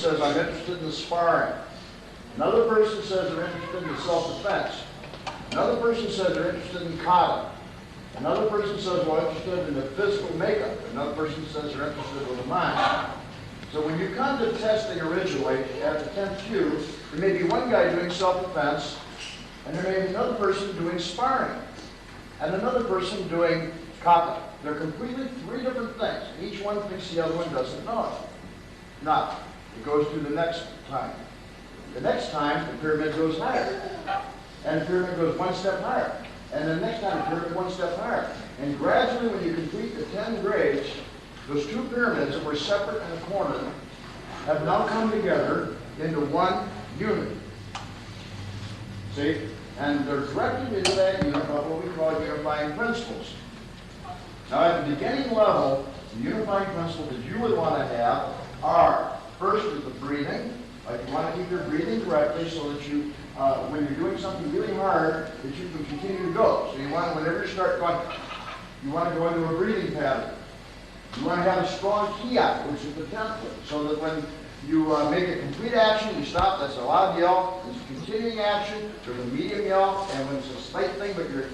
says, I'm interested in sparring. Another person says they're interested in self-defense. Another person says they're interested in kata. Another person says, well, interested in the physical makeup. Another person says they're interested in the mind. So when you come to testing originally at the 10th cue, there may be one guy doing self-defense, and there may be another person doing sparring, and another person doing kata. They're completely three different things. Each one thinks the other one doesn't know it. Now, it goes to the next time. The next time, the pyramid goes higher. And the pyramid goes one step higher. And the next time, the pyramid one step higher. And gradually, when you complete the 10 grades, those two pyramids that were separate in the corner have now come together into one unit. See? And they're directed into that unit of what we call unifying principles. Now, at the beginning level, the unifying principles that you would want to have are, first is the breathing. Like you want to keep your breathing correctly so that you, when you're doing something really hard, that you can continue to go. So you want, whenever you start going, you want to go into a breathing pattern. You want to have a strong kiat, which is the 10th one, so that when you make a complete action, you stop. That's a loud yell. There's a continuing action. There's a medium yell. And when it's a slight thing, but you're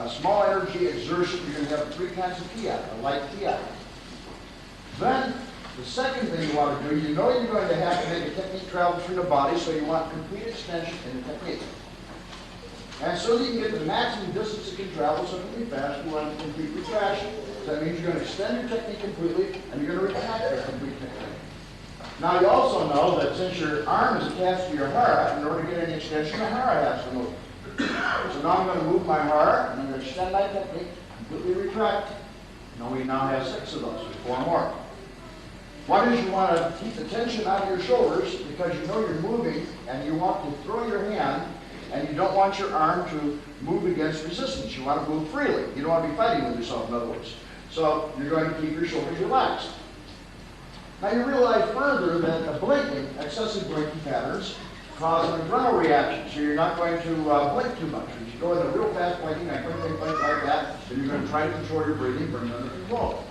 small energy exertion, you're going to have 3 kinds of kiat, a light kiat. Then, the second thing you want to do, you know you're going to have to make a technique travel through the body, so you want complete extension in the technique. And so that you can get the maximum distance it can travel so it can be fast, you want complete retraction. So that means you're going to extend your technique completely, and you're going to retract your complete technique. Now you also know that since your arm is attached to your hara, in order to get any extension, the hara has to move. So now I'm going to move my hara, and I'm going to extend my technique, completely retract. Now we now have 6 of those, there's 4 more. One is you want to keep the tension out of your shoulders because you know you're moving and you want to throw your hand and you don't want your arm to move against resistance. You want to move freely. You don't want to be fighting with yourself, in other words. So you're going to keep your shoulders relaxed. Now you realize further that blinking, excessive blinking patterns, cause an adrenal reaction. So you're not going to blink too much. If you go into real fast blinking, like blink like that, then you're going to try to control your breathing, bring it under control.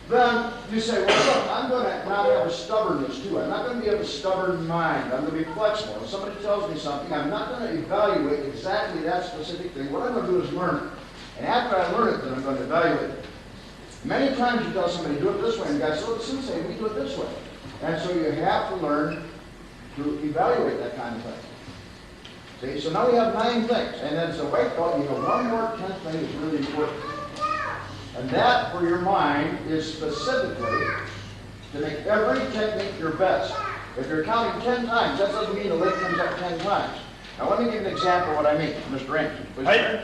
Then you say, well, look, I'm going to not have a stubbornness too. I'm not going to be of a stubborn mind. I'm going to be flexible. If somebody tells me something, I'm not going to evaluate exactly that specific thing. What I'm going to do is learn it. And after I learn it, then I'm going to evaluate it. Many times you tell somebody, do it this way, and the guy says, oh, the sensei, we do it this way. And so you have to learn to evaluate that kind of thing. See, so now we have 9 things. And then it's a white belt, you know, one more 10th thing is really important. And that, for your mind, is specifically to make every technique your best. If you're counting 10 times, that doesn't mean the weight comes up 10 times. Now, let me give you an example of what I mean. Mr. Ames, please. Hi.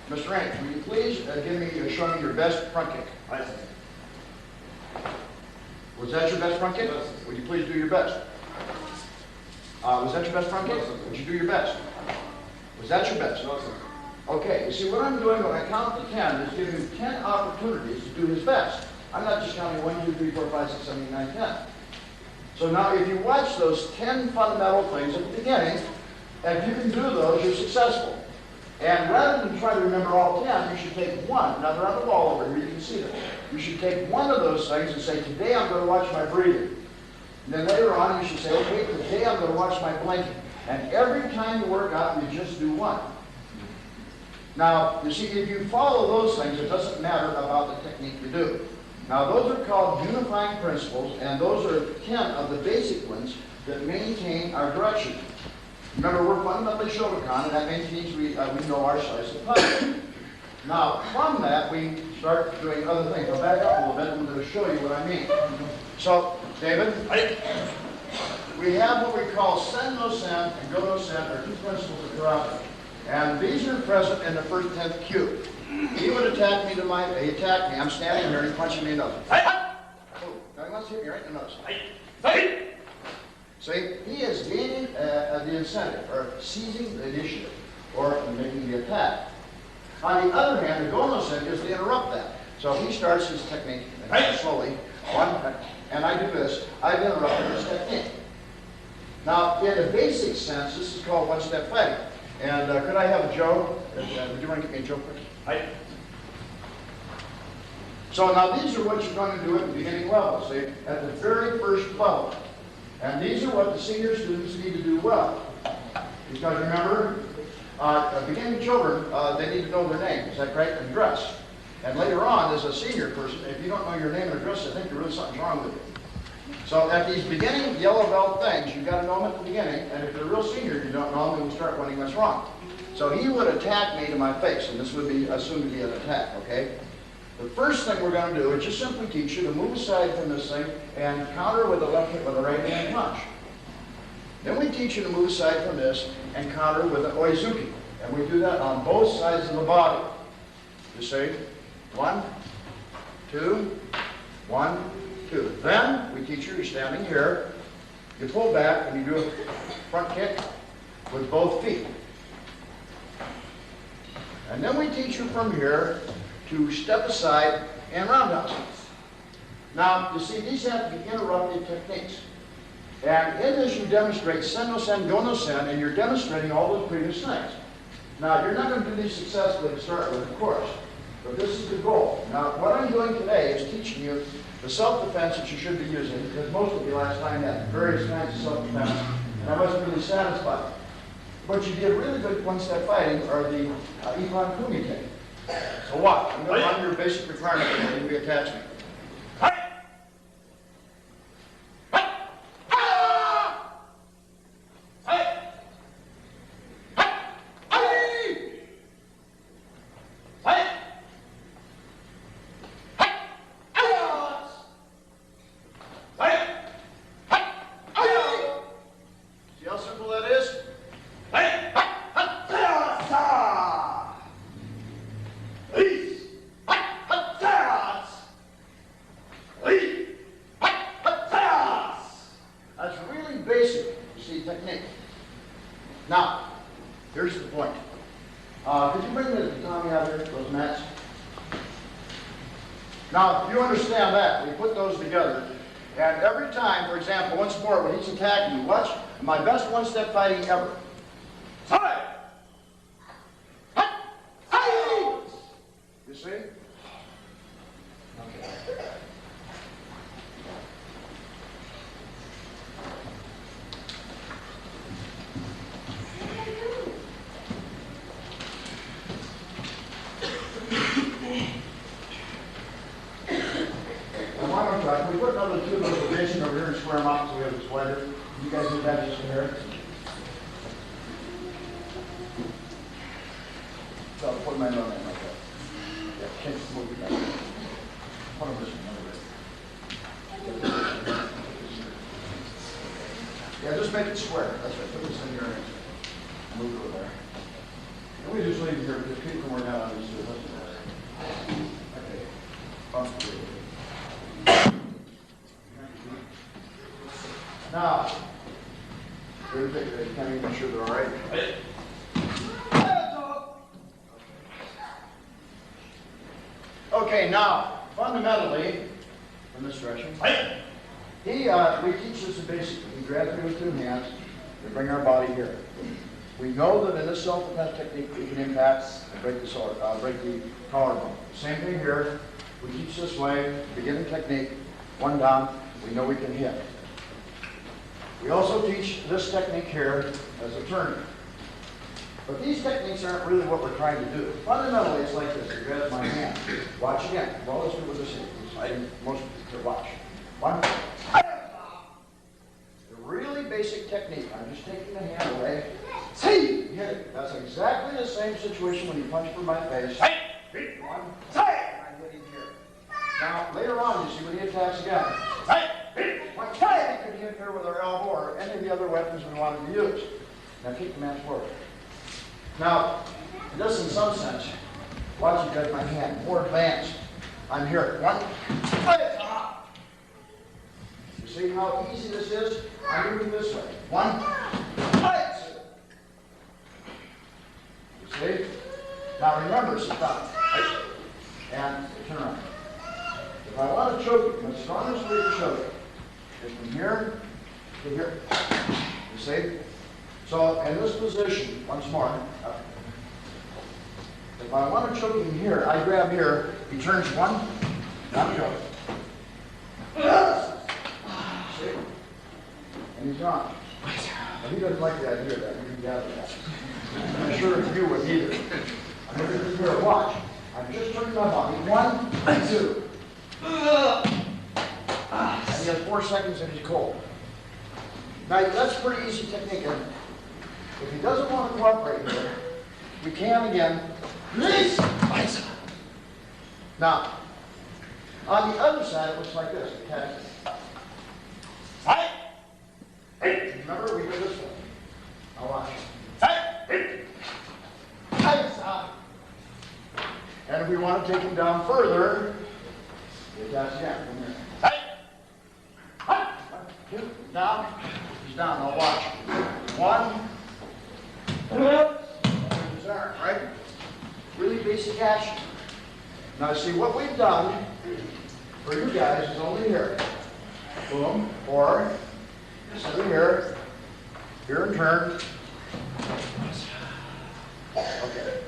Mr. Ames, will you please show me your best front kick? Hi. Was that your best front kick? Yes. Would you please do your best? Was that your best front kick? Yes. Would you do your best? Was that your best? No, sir. Okay, you see what I'm doing when I count to 10 is giving him 10 opportunities to do his best. I'm not just counting 1, 2, 3, 4, 5, 6, 7, 8, 9, 10. So now if you watch those 10 fundamental things at the beginning, if you can do those, you're successful. And rather than try to remember all 10, you should take one. Now they're on the wall over here, you can see them. You should take one of those things and say, today I'm going to watch my breathing. And then later on you should say, okay, today I'm going to watch my blinking. And every time you work out, you just do one. Now, you see, if you follow those things, it doesn't matter about the technique you do. Now, those are called unifying principles, and those are 10 of the basic ones that maintain our direction. Remember, we're fundamentally Shotokan, and that maintains we know our slice of pie. Now, from that, we start doing other things. I'll back up a little bit, and I'm going to show you what I mean. So, David, we have what we call sen no sen and go no sen, are 2 principles of karate. And these are present in the first 10th cue. He would attack me he attacked me. I'm standing here and he's punching me in the nose. Oh, now he wants to hit me right in the nose. See, he is gaining the incentive, or seizing the initiative, or making the attack. On the other hand, the go-no-sen is to interrupt that. So he starts his technique slowly, and I do this. I've interrupted his technique. Now, in a basic sense, this is called one-step fighting. And could I have Joe? Would you want to give me a Joe quick? Hi. So now these are what you're going to do at the beginning level, see, at the very first level. And these are what the senior students need to do well. Because remember, beginning children, they need to know their name, is that correct, and address. And later on, as a senior person, if you don't know your name and address, I think there's really something wrong with you. So at these beginning yellow belt things, you've got to know them at the beginning, and if you're a real senior, you don't know them, then we start wondering what's wrong. So he would attack me to my face, and this would be assumed to be an attack, okay? The first thing we're going to do is just simply teach you to move aside from this thing and counter with a left with a right hand punch. Then we teach you to move aside from this and counter with an oizuki. And we do that on both sides of the body. You see? 1, 2, 1, 2. Then we teach you, you're standing here, you pull back and you do a front kick with both feet. And then we teach you from here to step aside and roundhouse. Now, you see, these have to be interrupted techniques. And in this, you demonstrate sen no sen, go no sen, and you're demonstrating all those previous things. Now, you're not going to do these successfully to start with, of course, but this is the goal. Now, what I'm doing today is teaching you the self-defense that you should be using, because most of you last time had various kinds of self-defense, and I wasn't really satisfied. What you did really good one-step fighting are the Ippon Kumite. So watch. I'm going to run your basic requirement and be attachment. See how simple that is? That's really basic, you see, technique. Now, here's the point. Could you bring the Tommy out here, those mats? Now, if you understand that, we put those together, and every time, for example, once more, when he's attacking you, watch my best one-step fighting ever. You see? Okay. Can we put another two of those division over here and square them up so we have this wider? You guys do that just in here? So I'll put my nose in like that. Yeah, can't move it back. Put them this one over there. Yeah, just make it square. That's right. Put this in here and move it over there. And we just leave it here because people can work out on these two. Doesn't matter. Okay. Bump it. Now, can you make sure they're all right? Okay, now, fundamentally, from this direction, we teach this basically. We grab here with two hands, we bring our body here. We know that in this self-defense technique, we can impact and break the collarbone. Same thing here. We teach this way, beginning technique, one down, we know we can hit. We also teach this technique here as a turning. But these techniques aren't really what we're trying to do. Fundamentally, it's like this. You grab my hand. Watch again. Well, let's do with this hand. Most people watch. One. The really basic technique. I'm just taking the hand away. See, hit it. That's exactly the same situation when you punch for my face. One. I'm hitting here. Now, later on, you see when he attacks again. We could hit here with our elbow or any of the other weapons we wanted to use. Now keep the match forward. Now, this in some sense, watch you got my hand, more advanced. I'm here. One. You see how easy this is? I'm moving this way. One. You see? Now remember, stop. And turn around. If I want to choke you, the strongest way to choke is from here to here. You see? So in this position, once more, if I want to choke him here, I grab here, he turns one, Now go. See? And he's gone. Now, he doesn't like the idea of that. You can gather that. I'm sure if you would either. I'm looking at the mirror. Watch. I'm just turning my body. 1, 2. And he has 4 seconds and he's cold. Now, that's a pretty easy technique. And if he doesn't want to cooperate here, we can again. Now, on the other side, it looks like this. Okay? Remember, we did this one. Now watch. And if we want to take him down further, we attach again from here. Down. He's down. Now watch. 1. His arm, right? Really basic action. Now see, what we've done for you guys is only here. Boom. Or sit here. Here and turn. Okay.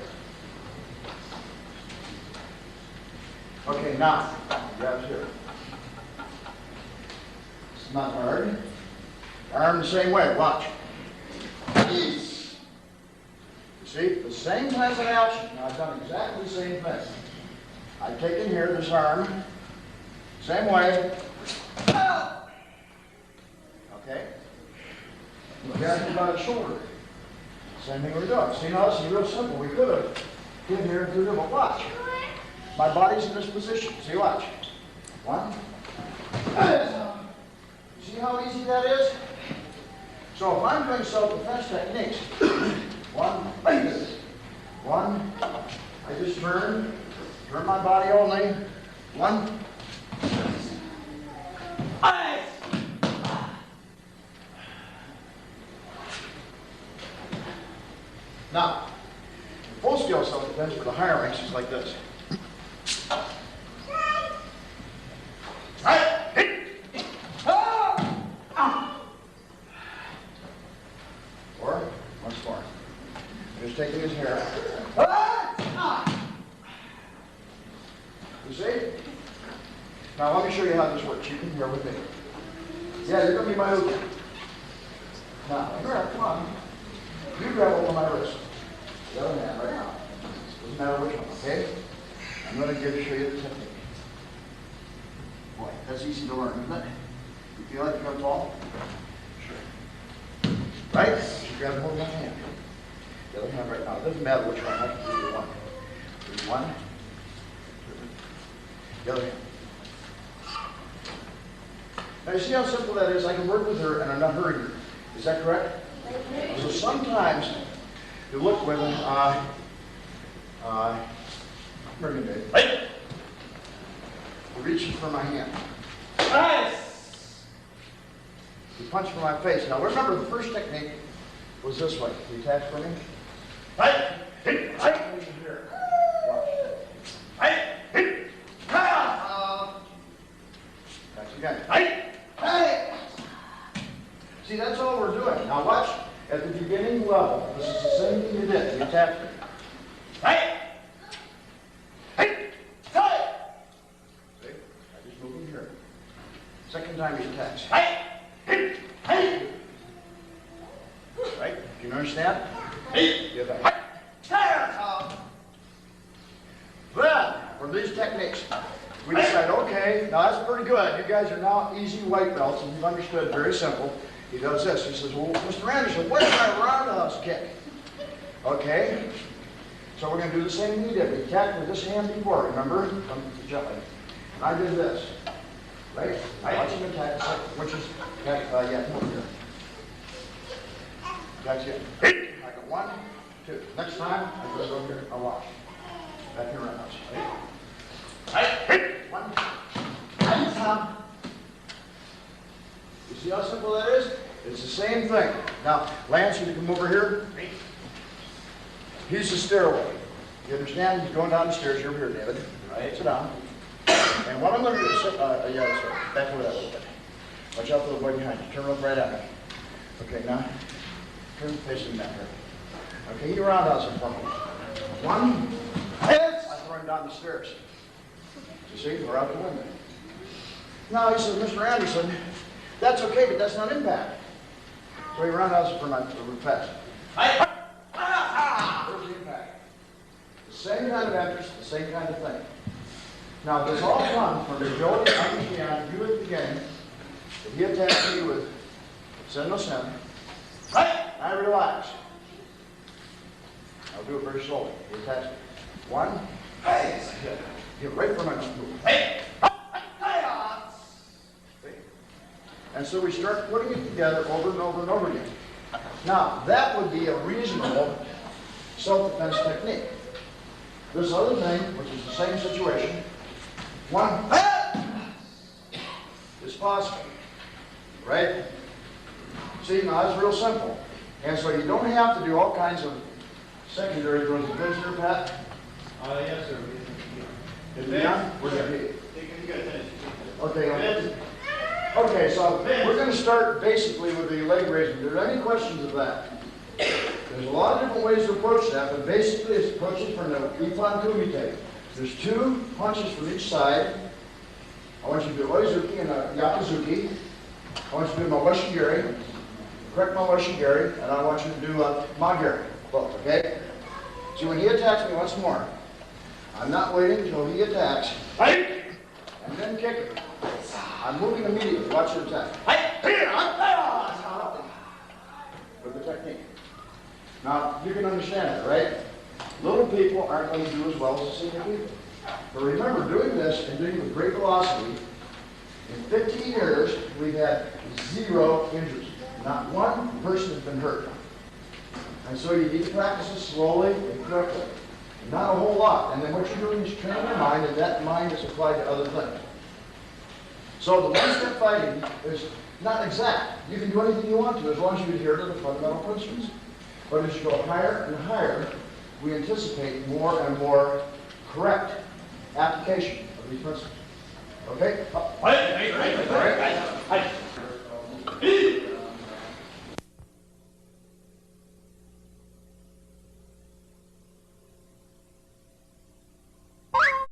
Okay, now, grab here. It's not hard. Arm the same way, watch. You see, the same type of action. Now I've done exactly the same thing. I've taken here, this arm, same way. Okay? Grab him by the shoulder. Same thing we're doing. See, now this is real simple. We could have hit here and through here, but watch. My body's in this position. See, watch. 1. See how easy that is? So if I'm doing self-defense techniques, 1, 1, I just turn my body only. 1. Now, full-scale self-defense for the higher ranks is like this. Or, once more. Just taking his hair. You see? Now let me show you how this works. You can hear with me. Yeah, you're going to be my Uber. Now, come on. You grab hold of my wrist. The other hand right now. Doesn't matter which one, okay? I'm going to show you the technique. Boy, that's easy to learn, isn't it? You feel like you're going to fall? Sure. Right? You grab hold of my hand. The other hand right now. It doesn't matter which one. I can do one. Do 1. The other hand. Now you see how simple that is? I can work with her and I'm not hurting her. Is that correct? So sometimes you look with bring it in. He reaches for my hand. He punched for my face. Now remember, the first technique was this way. He attached for me. Here. Watch. That's again. See, that's all we're doing. Now watch. At the beginning level, this is the same thing you did. You tapped me. See? I just moved him here. Second time he attacks. Right? Do you understand? Get back. Then, from these techniques, we decide, okay, now that's pretty good. You guys are now easy white belts, and you've understood, very simple. He does this. He says, well, Mr. Anderson, where's my roundhouse kick? Okay. So we're going to do the same thing he did. We attacked with this hand before, remember? Gently. And I did this. Right? Watch him attack, which is, yeah, come over here. That's it. I got 1, 2. Next time, I go over here. I'll watch. Back here around us. Right? 1. You see how simple that is? It's the same thing. Now, Lance, you can come over here. He's the stairway. You understand? He's going down the stairs. You're over here, David. Right? Sit down. And what I'm going to do is sit, yeah, this way. Back over that a little bit. Watch out for the boy behind you. Turn up right at me. Okay, now, turn facing back here. Okay, you roundhouse in front of me. 1. I throw him down the stairs. You see, we're out the window. Now he says, Mr. Anderson, that's okay, but that's not impact. So he roundhouses for my fast. Where's the impact? The same kind of interest, the same kind of thing. Now this all comes from the ability to understand you at the beginning that he attacked me with sin no sin. I relax. I'll do it very slowly. He attacks me. One. Get right for my move. And so we start putting it together over and over and over again. Now, that would be a reasonable self-defense technique. This other thing, which is the same situation, one is possible, right? See, now that's real simple. And so you don't have to do all kinds of secondary drills. You good, sir, Pat? Yes, sir. Is it done? Where's the key? You got to finish. Okay. Okay, so we're going to start basically with the leg raising. Are there any questions of that? There's a lot of different ways to approach that, but basically it's approaching from the Ipan Kumite. There's 2 punches from each side. I want you to do Oizuki and a Yakuzuki. I want you to do Mawashigiri, correct Mawashigiri, and I want you to do Magiri, both, okay? See, when he attacks me once more, I'm not waiting until he attacks, and then kick him. I'm moving immediately. Watch your attack. With the technique. Now, you can understand it, right? Little people aren't going to do as well as the senior people. But remember, doing this and doing it with great velocity, in 15 years, we've had 0 injuries. Not one person has been hurt. And so you need to practice it slowly and correctly. Not a whole lot. And then what you're doing is training your mind, and that mind is applied to other things. So the one-step fighting is not exact. You can do anything you want to as long as you adhere to the fundamental principles. But as you go higher and higher, we anticipate more and more correct application of these principles. Okay? All right?